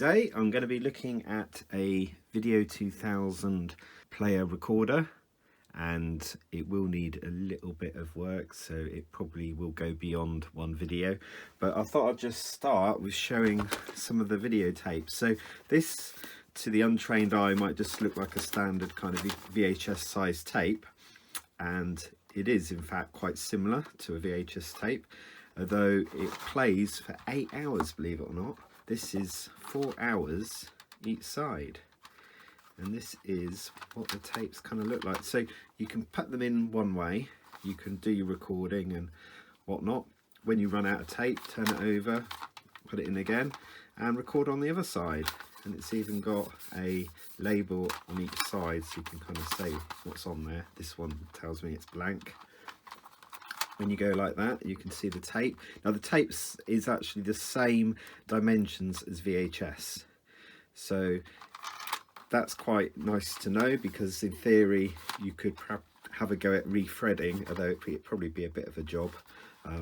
Today I'm going to be looking at a V2000 player recorder, and it will need a little bit of work, so it probably will go beyond one video, but I thought I'd just start with showing some of the videotapes. So this, to the untrained eye, might just look like a standard kind of VHS size tape, and it is in fact quite similar to a VHS tape, although it plays for 8 hours, believe it or not. This is 4 hours each side, and this is what the tapes kind of look like. So you can put them in one way, you can do your recording and whatnot. When you run out of tape, turn it over, put it in again and record on the other side. And it's even got a label on each side, so you can kind of say what's on there. This one tells me it's blank. When you go like that, you can see the tape. Now the tape is actually the same dimensions as VHS, so that's quite nice to know, because in theory you could have a go at rethreading, although it'd probably be a bit of a job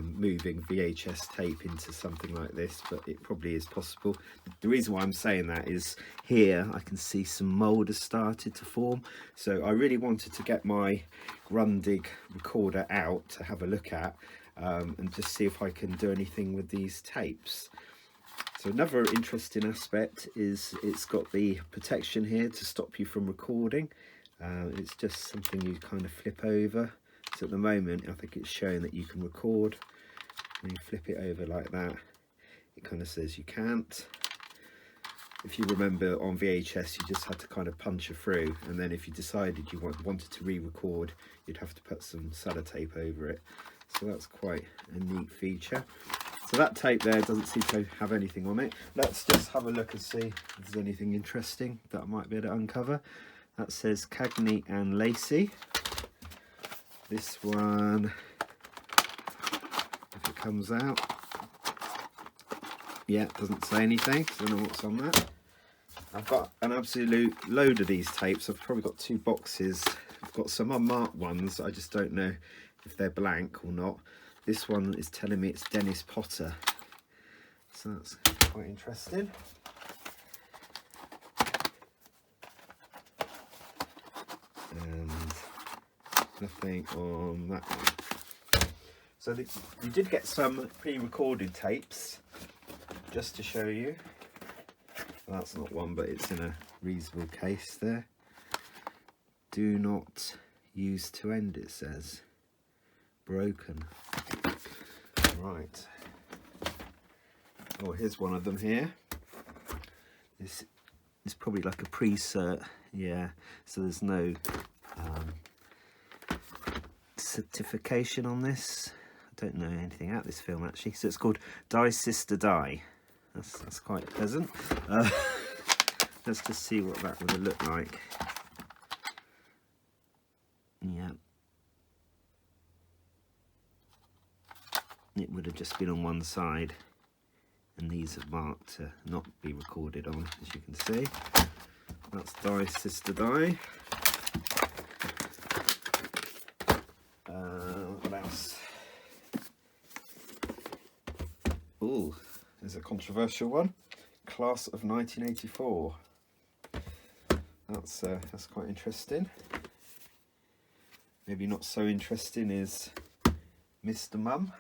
moving VHS tape into something like this, but it probably is possible. The reason why I'm saying that is here I can see some mould has started to form, so I really wanted to get my Grundig recorder out to have a look at and just see if I can do anything with these tapes. So another interesting aspect is it's got the protection here to stop you from recording. It's just something you kind of flip over. So at the moment I think it's showing that you can record, and you flip it over like that, it kind of says you can't. If you remember, on VHS you just had to kind of punch it through, and then if you decided you wanted to re-record, you'd have to put some sellotape over it. So that's quite a neat feature. So that tape there doesn't seem to have anything on it. Let's just have a look and see if there's anything interesting that I might be able to uncover. That says Cagney and Lacey. This one, if it comes out, yeah, it doesn't say anything, so I don't know what's on that. I've got an absolute load of these tapes. I've probably got 2 boxes. I've got some unmarked ones. I just don't know if they're blank or not. This one is telling me it's Dennis Potter, so that's quite interesting. And nothing on that one. So you did get some pre-recorded tapes, just to show you. Well, that's not one, but it's in a reasonable case there. Do not use to end, it says. Broken. Right. Oh, here's one of them here. This is probably like a pre-cert, yeah, so there's no certification on this. I don't know anything about this film actually. So it's called Die Sister Die. That's quite pleasant. Let's just see what that would look like. Yeah, it would have just been on one side, and these are marked to not be recorded on, as you can see. That's Die Sister Die. What else? Oh, there's a controversial one. Class of 1984. That's quite interesting. Maybe not so interesting is Mr. Mum.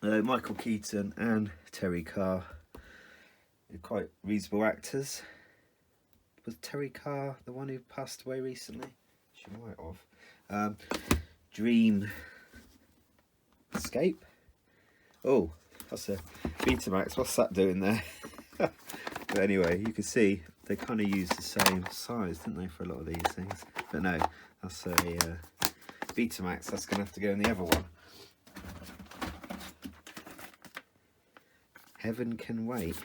Michael Keaton and Terry Carr are quite reasonable actors. Was Terry Carr the one who passed away recently? She might have. Dream Escape. Oh, that's a Betamax. What's that doing there? But anyway, you can see they kind of use the same size, didn't they, for a lot of these things? But no, that's a Betamax. That's going to have to go in the other one. Heaven Can Wait.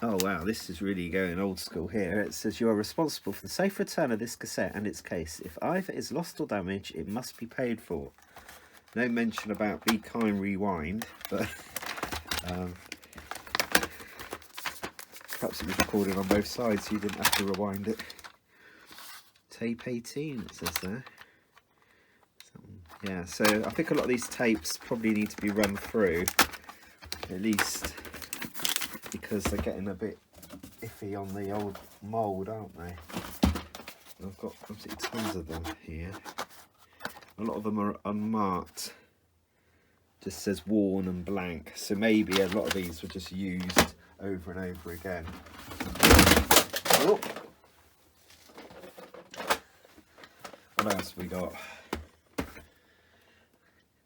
Oh wow, this is really going old school here. It says you are responsible for the safe return of this cassette and its case. If either is lost or damaged, it must be paid for. No mention about Be Kind Rewind, but perhaps it was recorded on both sides, so you didn't have to rewind it. Tape 18, it says there. Yeah, so I think a lot of these tapes probably need to be run through, at least, because they're getting a bit iffy on the old mould, aren't they? I've got absolutely tons of them here. A lot of them are unmarked. Just says worn and blank. So maybe a lot of these were just used over and over again. Oh. What else have we got?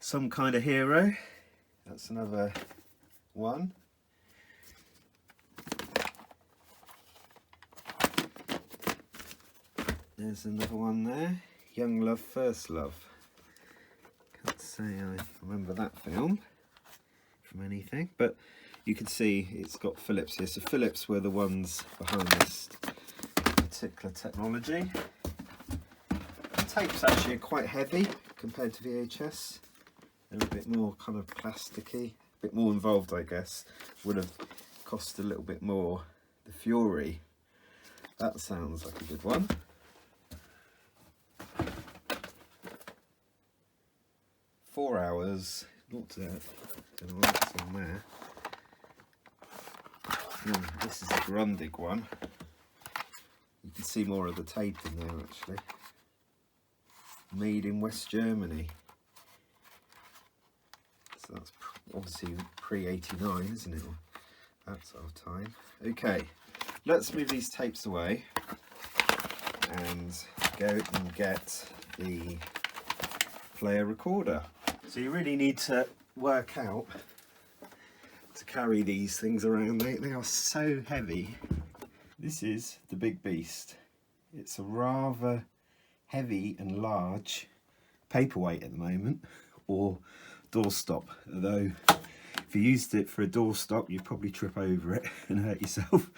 Some Kind of Hero. That's another one. There's another one there. Young Love, First Love. Can't say I remember that film from anything, but you can see it's got Philips here. So Philips were the ones behind this particular technology. The tapes actually are quite heavy compared to VHS. They're a bit more kind of plasticky, a bit more involved, I guess. Would have cost a little bit more. The Fury. That sounds like a good one. "4 hours, not that, what's on there. This is a Grundig one. You can see more of the tape in there actually. Made in West Germany. So that's obviously pre-89, isn't it? That sort of time. Okay, let's move these tapes away and go and get the player recorder. So you really need to work out to carry these things around. They are so heavy. This is the big beast. It's a rather heavy and large paperweight at the moment, or doorstop, although if you used it for a doorstop you'd probably trip over it and hurt yourself.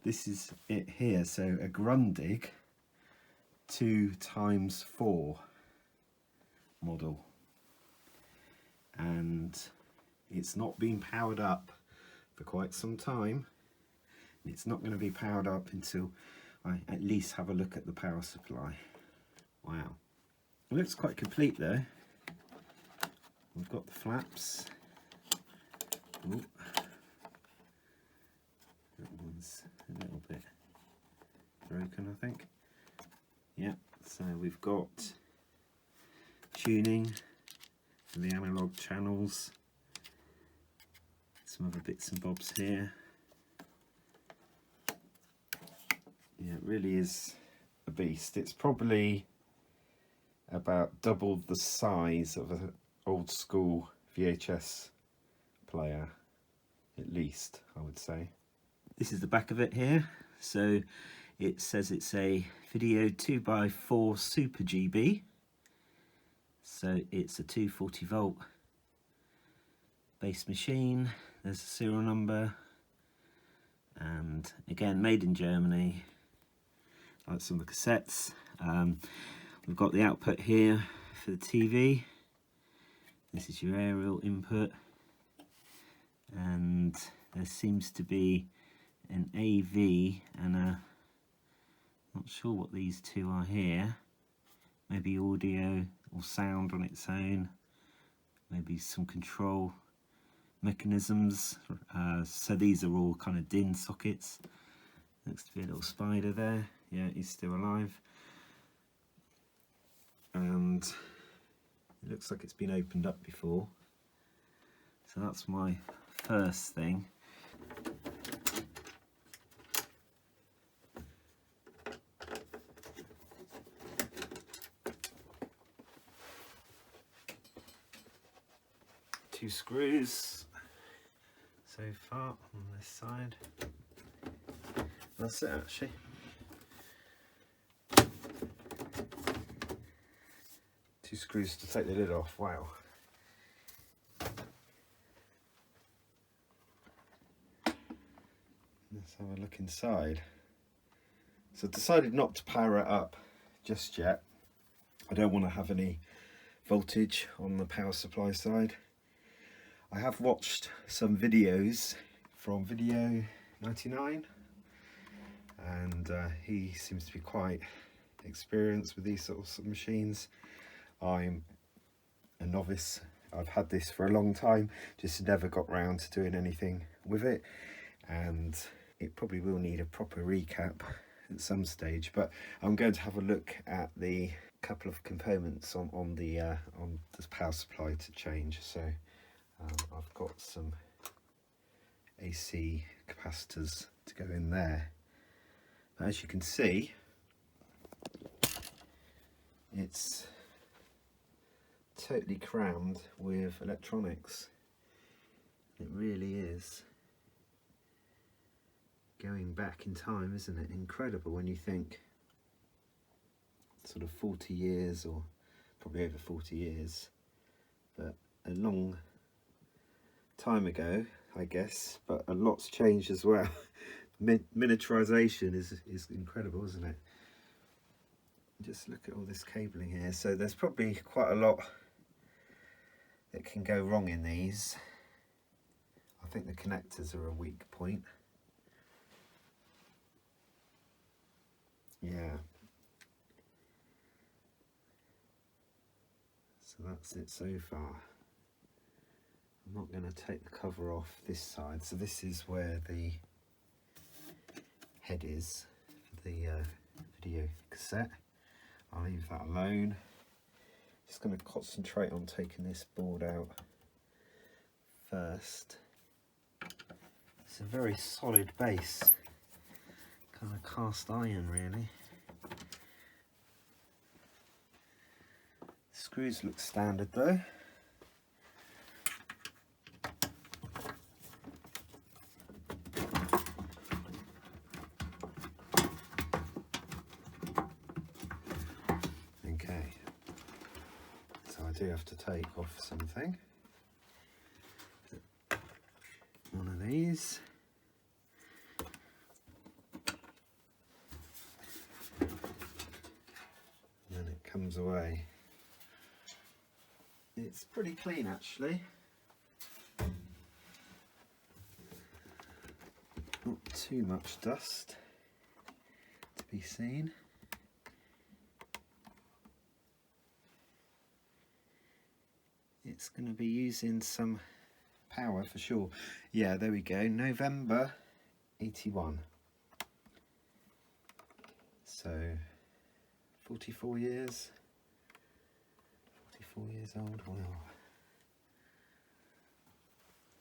This is it here, so a Grundig 2x4 model, and it's not been powered up for quite some time. It's not going to be powered up until I at least have a look at the power supply. Wow, it looks quite complete though. We've got the flaps. Ooh. That one's a little bit broken, I think. Yeah, so we've got tuning for the analog channels, some other bits and bobs here. Yeah, it really is a beast. It's probably about double the size of an old school VHS player, at least, I would say. This is the back of it here. So it says it's a video 2x4 Super GB. So it's a 240 volt base machine. There's a serial number, and again made in Germany, like some of the cassettes. We've got the output here for the TV. This is your aerial input, and there seems to be an AV and a, not sure what these two are here, maybe audio or sound on its own, maybe some control mechanisms. So these are all kind of DIN sockets. Looks to be a little spider there. Yeah, he's still alive. And it looks like it's been opened up before. So that's my first thing. Two screws so far on this side. That's it actually. Two screws to take the lid off. Wow. Let's have a look inside. So I decided not to power it up just yet. I don't want to have any voltage on the power supply side. I have watched some videos from Video 99, and he seems to be quite experienced with these sorts of machines. I'm a novice. I've had this for a long time, just never got round to doing anything with it, and it probably will need a proper recap at some stage. But I'm going to have a look at the couple of components on the power supply to change. So I've got some AC capacitors to go in there. But as you can see, it's totally crammed with electronics. It really is going back in time, isn't it? Incredible when you think sort of 40 years, or probably over 40 years, but a long time ago, I guess. But a lot's changed as well. Miniaturization is incredible, isn't it? Just look at all this cabling here. So there's probably quite a lot that can go wrong in these. I think the connectors are a weak point. Yeah. So that's it so far. I'm not going to take the cover off this side. So this is where the head is for the video cassette. I'll leave that alone. Just going to concentrate on taking this board out first. It's a very solid base, kind of cast iron really. Screws look standard though. Okay, so I do have to take off something. One of these. And then it comes away. It's pretty clean actually. Not too much dust to be seen. It's going to be using some power for sure. Yeah, there we go. November 81. So 44 years. 44 years old. Wow.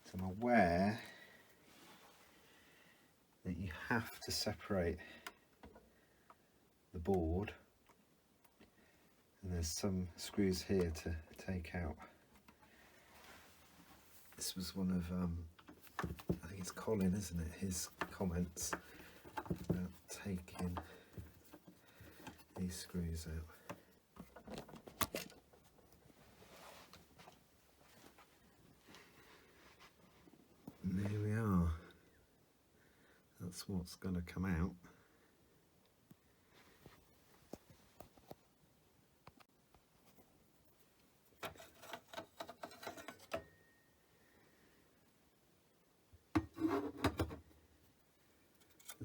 So I'm aware that you have to separate the board, and there's some screws here to take out. This was one of I think it's Colin, isn't it, his comments about taking these screws out. And there we are. That's what's going to come out.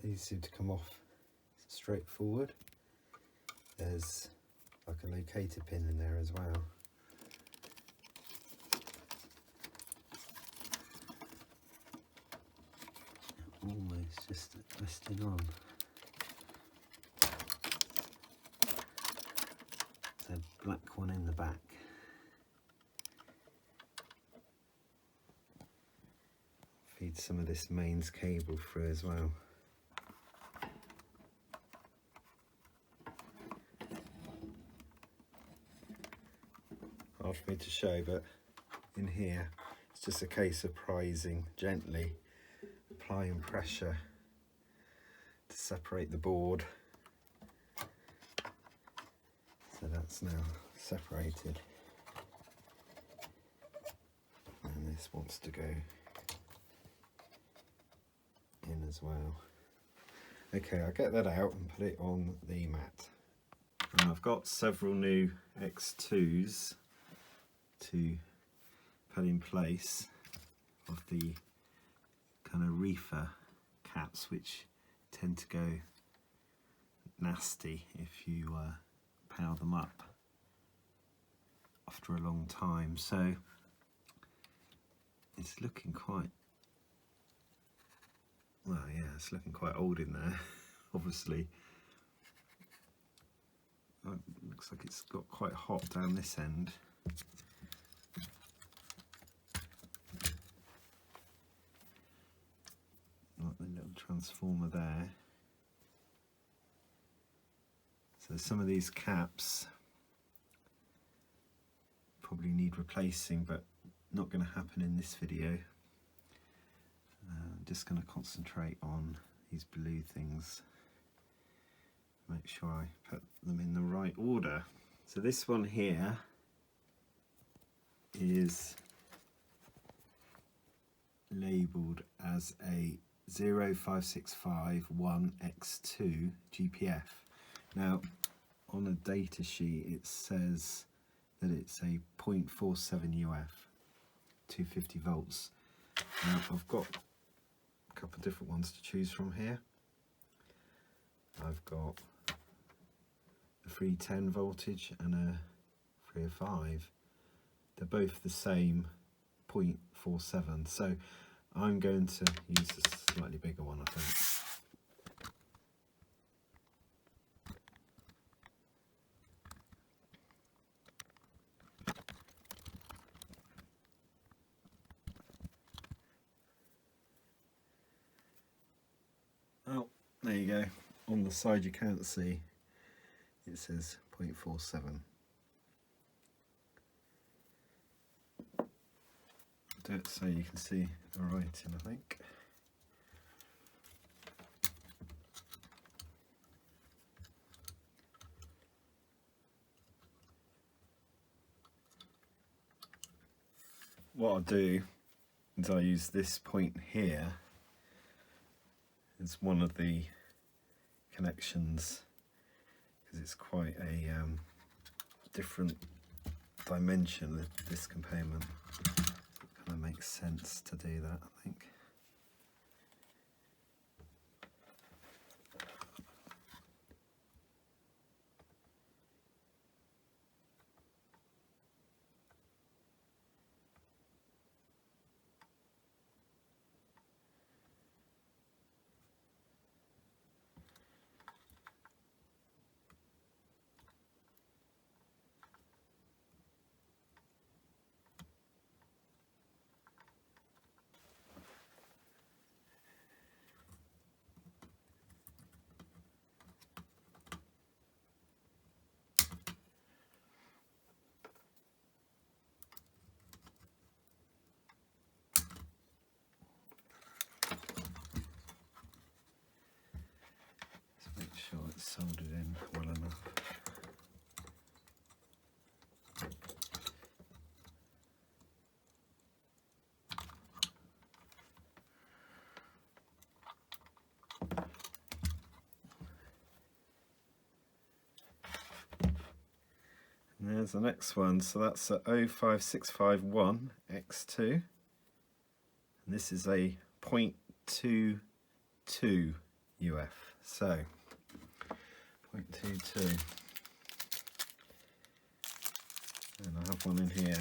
These seem to come off straightforward. There's like a locator pin in there as well. Almost just twisting on. There's a black one in the back. Feed some of this mains cable through as well. Hard for me to show, but in here it's just a case of prising gently, applying pressure to separate the board. So that's now separated, and this wants to go in as well. Okay, I'll get that out and put it on the mat. And I've got several new X2s to put in place of the kind of reefer caps, which tend to go nasty if you power them up. after a long time, so it's looking quite, well, yeah, it's looking quite old in there. Obviously looks like it's got quite hot down this end. Like the little transformer there. So some of these caps probably need replacing, but not going to happen in this video. I'm just going to concentrate on these blue things. Make sure I put them in the right order. So this one here is labelled as a 05651X2 GPF. Now on a data sheet it says that it's a 0.47 UF, 250 volts. Now I've got a couple of different ones to choose from here. I've got a 310 voltage and a 305. They're both the same 0.47, so I'm going to use a slightly bigger one, I think. Oh, there you go. On the side you can't see, it says 0.47. Do it so you can see the writing, I think. What I'll do is I'll use this point here as one of the connections, because it's quite a different dimension, this component. It kind of makes sense to do that, I think. Sure it's soldered in well enough. And there's the next one, so that's a 05651X2, and this is a 0.22 UF, so 0.22, and I have one in here.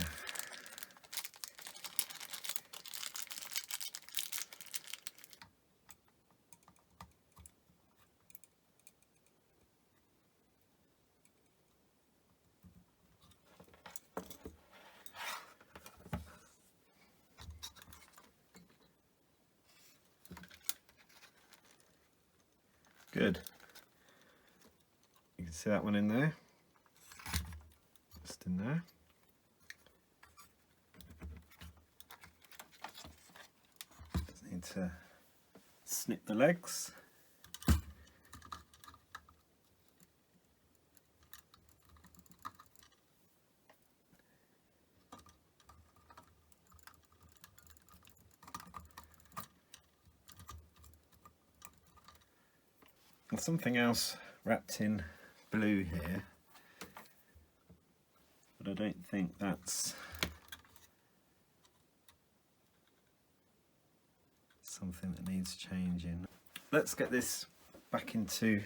Good. You can see that one in there, just in there. Just need to snip the legs. There's something else wrapped in blue here, but I don't think that's something that needs changing. Let's get this back into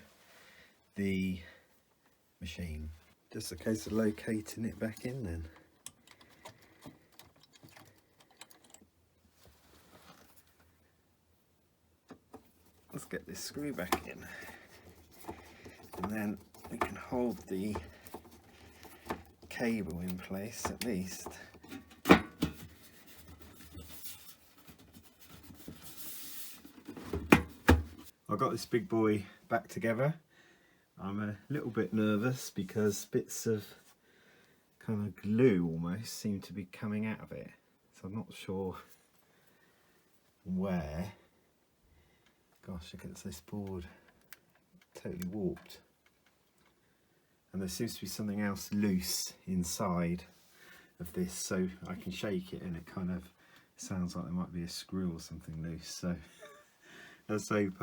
the machine. Just a case of locating it back in then. let's get this screw back in, and then we can hold the cable in place at least. I got this big boy back together. I'm a little bit nervous because bits of kind of glue almost seem to be coming out of it, so I'm not sure where. Gosh, look at this board, totally warped. And there seems to be something else loose inside of this, so I can shake it and it kind of sounds like there might be a screw or something loose. So let's hope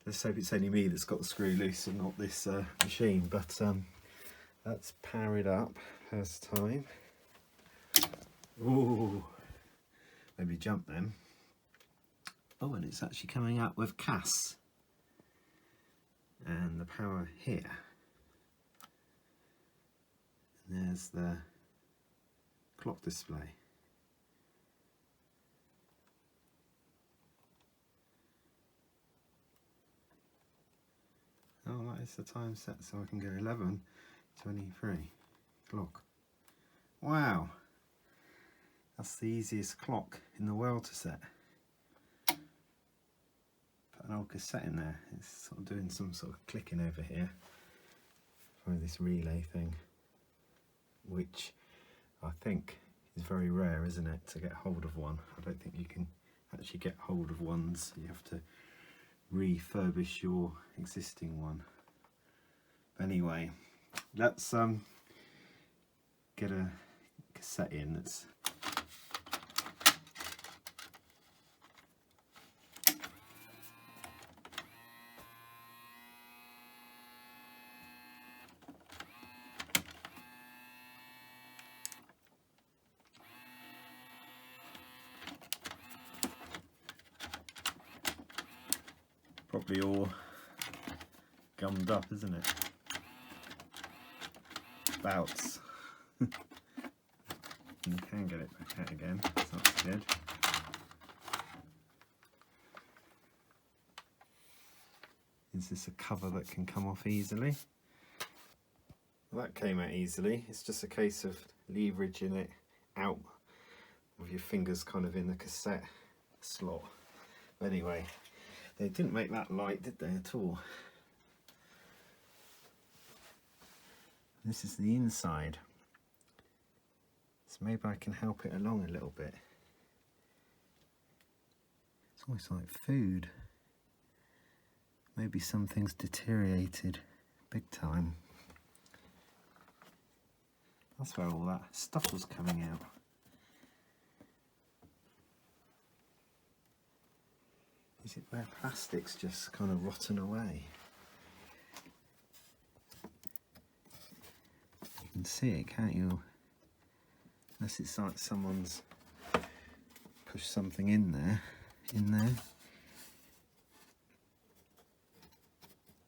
it's only me that's got the screw loose and not this machine. But let's power it up first time. Ooh, maybe jump then. Oh, and it's actually coming out with CAS and the power here. And there's the clock display. Oh, that is the time set, so I can go 11:23 clock. Wow, that's the easiest clock in the world to set. Put an old cassette in there. It's sort of doing some sort of clicking over here. Find this relay thing, which I think is very rare, isn't it, to get hold of one. I don't think you can actually get hold of ones. You have to refurbish your existing one. But anyway, let's get a cassette in that's probably all gummed up, isn't it? Bouts. You can get it back out again, so that's good. Is this a cover that can come off easily? Well, that came out easily. It's just a case of leveraging it out with your fingers kind of in the cassette slot. But anyway, they didn't make that light, did they, at all? This is the inside, so maybe I can help it along a little bit. It's almost like food. Maybe something's deteriorated big time. That's where all that stuff was coming out. Is it where plastic's just kind of rotten away? You can see it, can't you? Unless it's like someone's pushed something in there.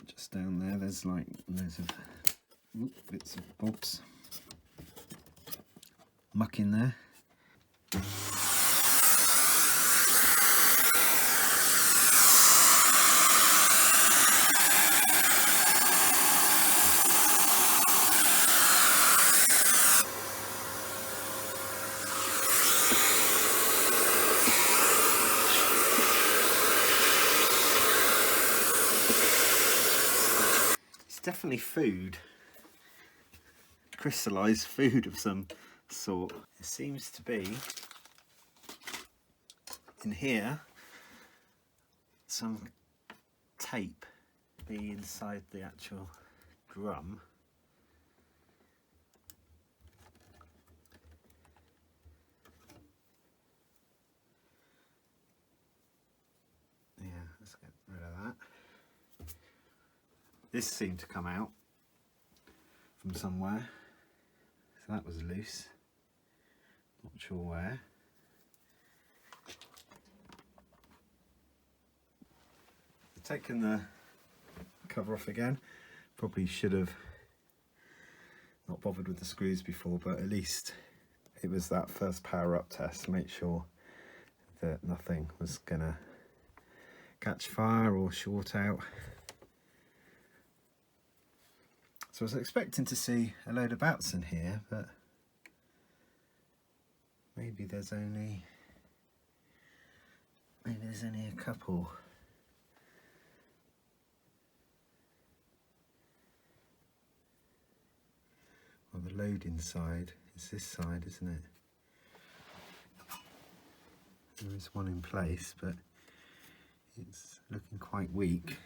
Just down there, there's like loads of bits of bobs. Muck in there. Definitely food, crystallized food of some sort. It seems to be in here some tape be inside the actual drum. Yeah, let's get rid of that. This seemed to come out from somewhere, so that was loose, not sure where. I've taken the cover off again. Probably should have not bothered with the screws before, but at least it was that first power up test to make sure that nothing was gonna catch fire or short out. So I was expecting to see a load of bats in here, but maybe there's only a couple. Well, the loading side is this side, isn't it? There is one in place, but it's looking quite weak.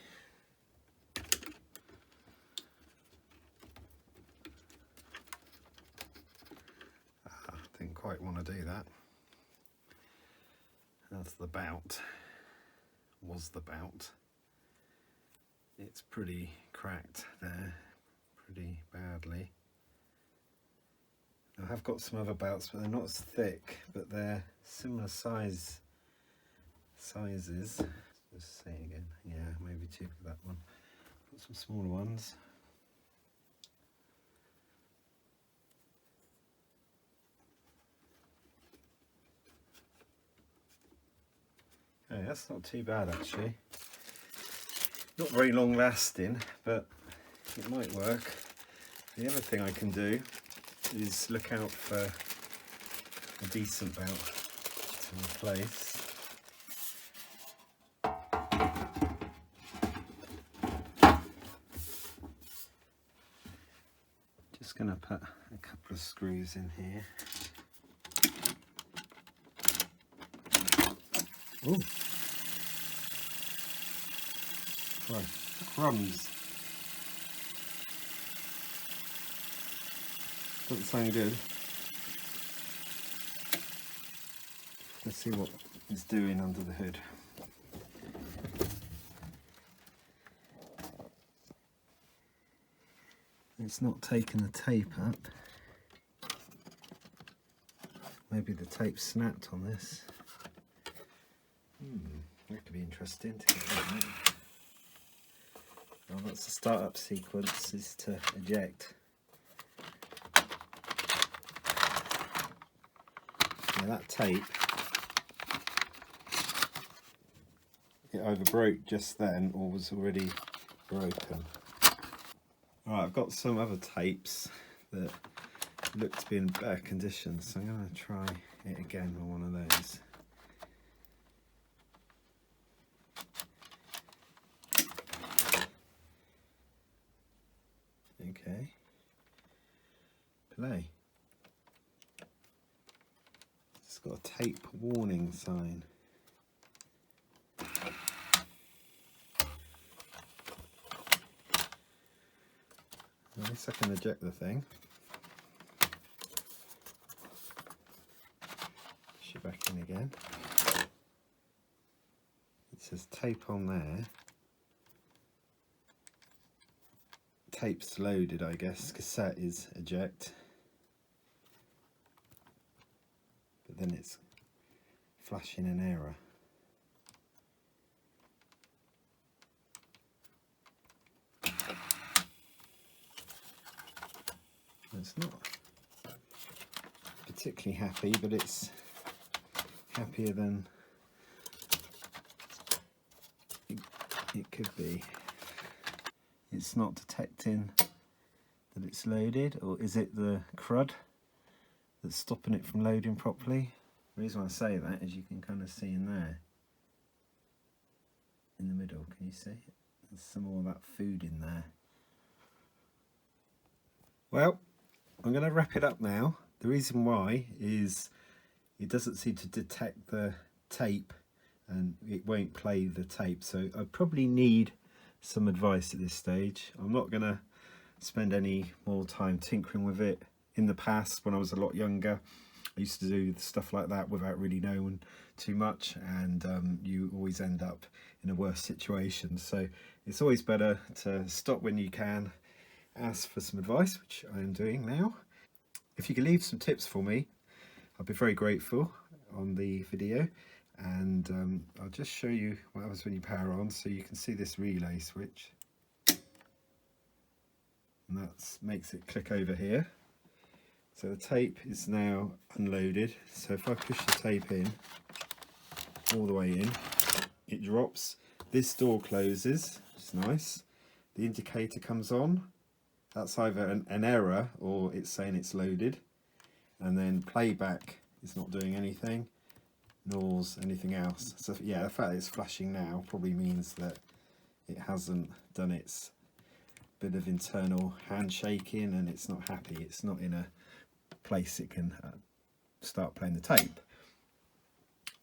Didn't quite want to do that. That's the bout. Was the bout. It's pretty cracked there, pretty badly. I have got some other bouts, but they're not as thick, but they're similar sizes. Just say again, yeah, maybe two for that one. Got some smaller ones. Okay, that's not too bad actually. Not very long lasting, but it might work. The other thing I can do is look out for a decent bout to replace. Just going to put a couple of screws in here. Ooh. Right, crumbs. Doesn't sound good. Let's see what it's doing under the hood. It's not taking the tape up. Maybe the tape snapped on this. That could be interesting to get that out. Well, that's the start-up sequence, is to eject. Yeah, that tape, it either broke just then or was already broken. Alright, I've got some other tapes that look to be in better condition, so I'm going to try it again with one of those. Okay, play. It's got a tape warning sign. At least I can eject the thing. Push it back in again. It says tape on there. Tape's loaded, I guess. Cassette is eject. But then it's flashing an error. It's not particularly happy, but it's happier than it could be. It's not detecting that it's loaded, or is it the crud that's stopping it from loading properly? The reason I say that is you can kind of see in there, in the middle, can you see? There's some more of that food in there. Well, I'm going to wrap it up now. The reason why is it doesn't seem to detect the tape and it won't play the tape, so I probably need some advice at this stage. I'm not going to spend any more time tinkering with it. In the past, when I was a lot younger, I used to do stuff like that without really knowing too much, and you always end up in a worse situation. So it's always better to stop when you can, ask for some advice, which I am doing now. If you could leave some tips for me, I'd be very grateful on the video. And I'll just show you what happens when you power on, so you can see this relay switch, and that makes it click over here. So the tape is now unloaded, so if I push the tape in all the way in, it drops This door closes, it's nice. The indicator comes on. That's either an error or it's saying it's loaded. And then playback is not doing anything, nor anything else. So yeah, the fact that it's flashing now probably means that it hasn't done its bit of internal handshaking and it's not happy. It's not in a place it can start playing the tape.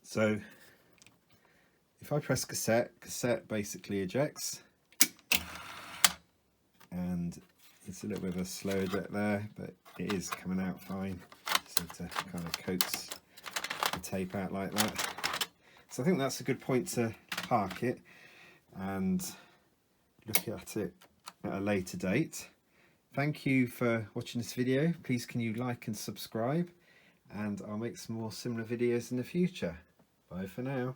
So if I press cassette basically ejects, and it's a little bit of a slow eject there, but it is coming out fine. Just need to kind of coax the tape out like that. So I think that's a good point to park it and look at it at a later date. Thank you for watching this video. Please can you like and subscribe, and I'll make some more similar videos in the future. Bye for now.